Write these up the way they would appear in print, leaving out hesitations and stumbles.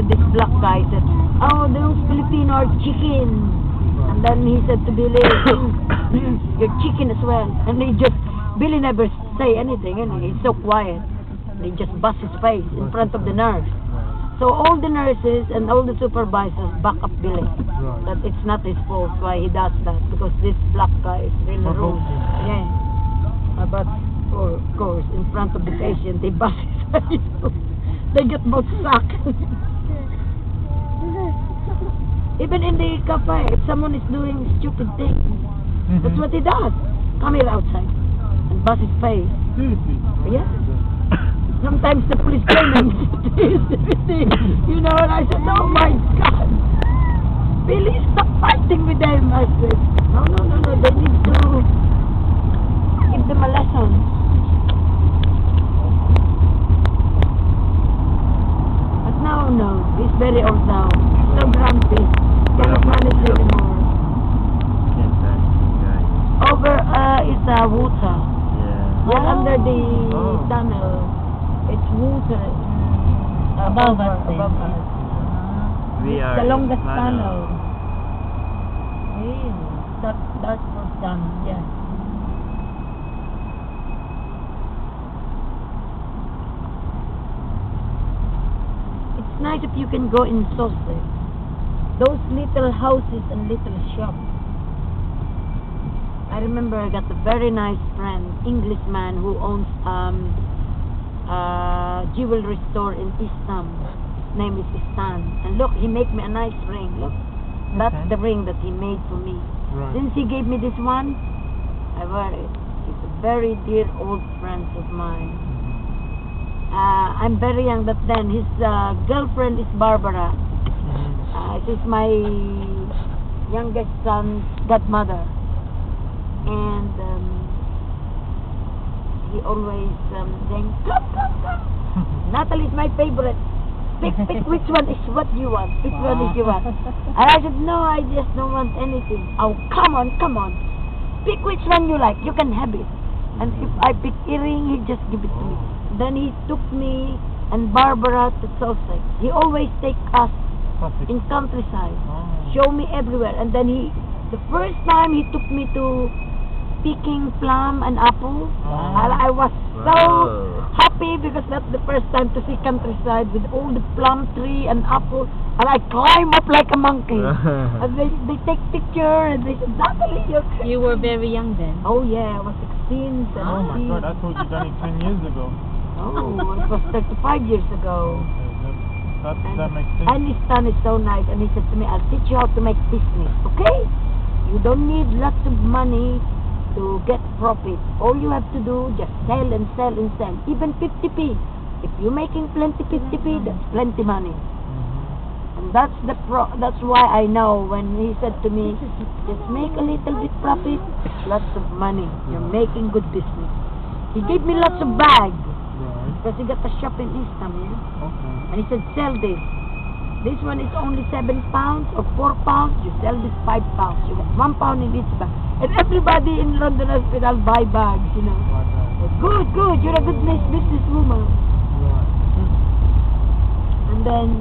said, this black guy said, oh, those Filipino are chicken. And then he said to Billy, you're chicken as well. And Billy never say anything, and he's so quiet. He just bust his face in front of the nurse. So all the nurses and all the supervisors back up Billy. That it's not his fault why he does that, because this black guy is really rude. Yeah. But of course, in front of the patient, they bust his face. They get both sucked. Even in the cafe, if someone is doing stupid things, that's what he does. Come here outside and bust his face. Yeah. Sometimes the police came and you know, and I said, oh my God, Billy, stop fighting with them. I said, no, they need to give them a lesson. But now, no, he's very old now. He's so grumpy. Cannot manage anymore. Over is water. Yeah. We're under the tunnel. It's water above us. We are the longest in tunnel. Really? That's for tunnel, yeah. It's nice if you can go in Sose. Those little houses and little shops. I remember I got a very nice friend, Englishman, who owns jewelry store in Istam. His name is Istan. And look, he made me a nice ring. Look, that's the ring that he made for me. Right. Since he gave me this one, I wear it. He's a very dear old friend of mine. I'm very young but then. His girlfriend is Barbara. She's my youngest son's godmother. And he always saying, come. Natalie's my favorite. Pick which one is what you want. Which one is you want. And I said, no, I just don't want anything. Oh, come on. Pick which one you like. You can have it. And if I pick earring, he just give it to me. Then he took me and Barbara to Sussex. He always take us in countryside. Show me everywhere. And then the first time he took me to picking plum and apple. I was so happy because that's the first time to see countryside with all the plum tree and apple. And I climb up like a monkey. And they take picture and they said, Natalie, you were very young then. Oh yeah, I was 16, 17. Oh my God, I thought you done it 10 years ago. Oh, it was 35 years ago. Okay, that makes sense. And his son is so nice, and he said to me, I'll teach you how to make business, okay? You don't need lots of money to get profit. All you have to do, just sell and sell and sell. Even 50p. If you're making plenty 50p, that's plenty money. And that's why I know when he said to me, just make a little bit profit, lots of money. You're making good business. He gave me lots of bags. Because he got a shop in Istam, yeah? Okay. And he said, sell this. This one is only 7 pounds or 4 pounds. You sell this 5 pounds. You get 1 pound in each bag. And everybody in London Hospital buy bags, you know. Good. You're a good businesswoman. And then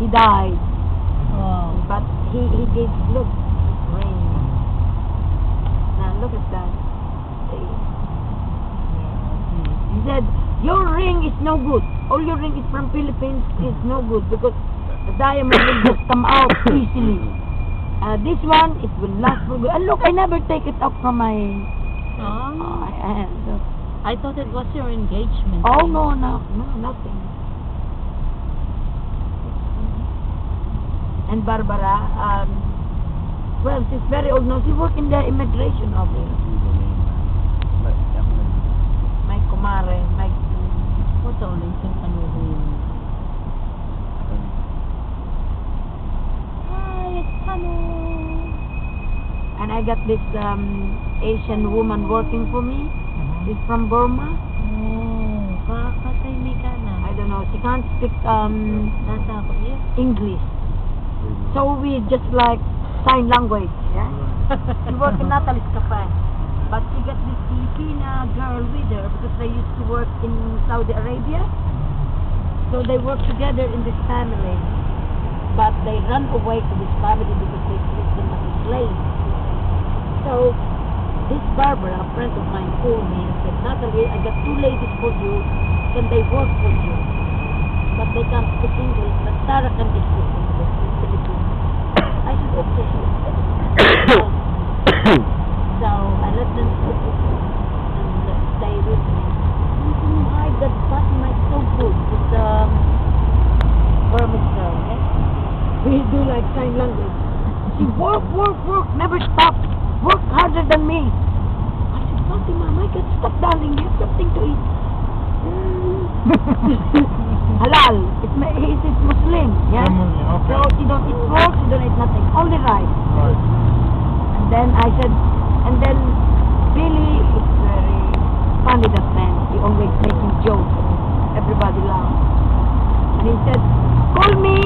he died. Oh. But he gave, look, ring. Now look at that. He said, your ring is no good. All your ring is from Philippines is no good because the diamond will just come out easily. This one, it will last for good. And look, I never take it out from my hand. Look. I thought it was your engagement. Oh, no, nothing. And Barbara, well, she's very old now. She works in the immigration office. My kumare, What's all this? Hi, it's Tanu. And I got this Asian woman working for me. She's from Burma. Oh, kakatay ka na. I don't know. She can't speak English. So we just like sign language. Yeah. She works in Natalie's Cafe. But she got this Filipina girl with her because they used to work in Saudi Arabia. So So they work together in this family, but they run away to this family because they treat them as a slave. So this Barbara, a friend of mine, called me and said, Natalie, I got 2 ladies for you. Can they work for you? But they can't speak English, but Sarah can speak English in Philippines. I said, okay. So I let them speak and stay with me. Why that Fatima is so good with Burmese girl, okay? We do like sign language. She work, never stop. Work harder than me. I said, Fatima, my God, stop darling, get something to eat. Halal. It's Muslim, yeah? Okay. So she don't eat pork, she don't eat nothing, only rice. Right. And then I said, and then Billy is very funny, that man. He always making jokes. Everybody laughs. And he said, call me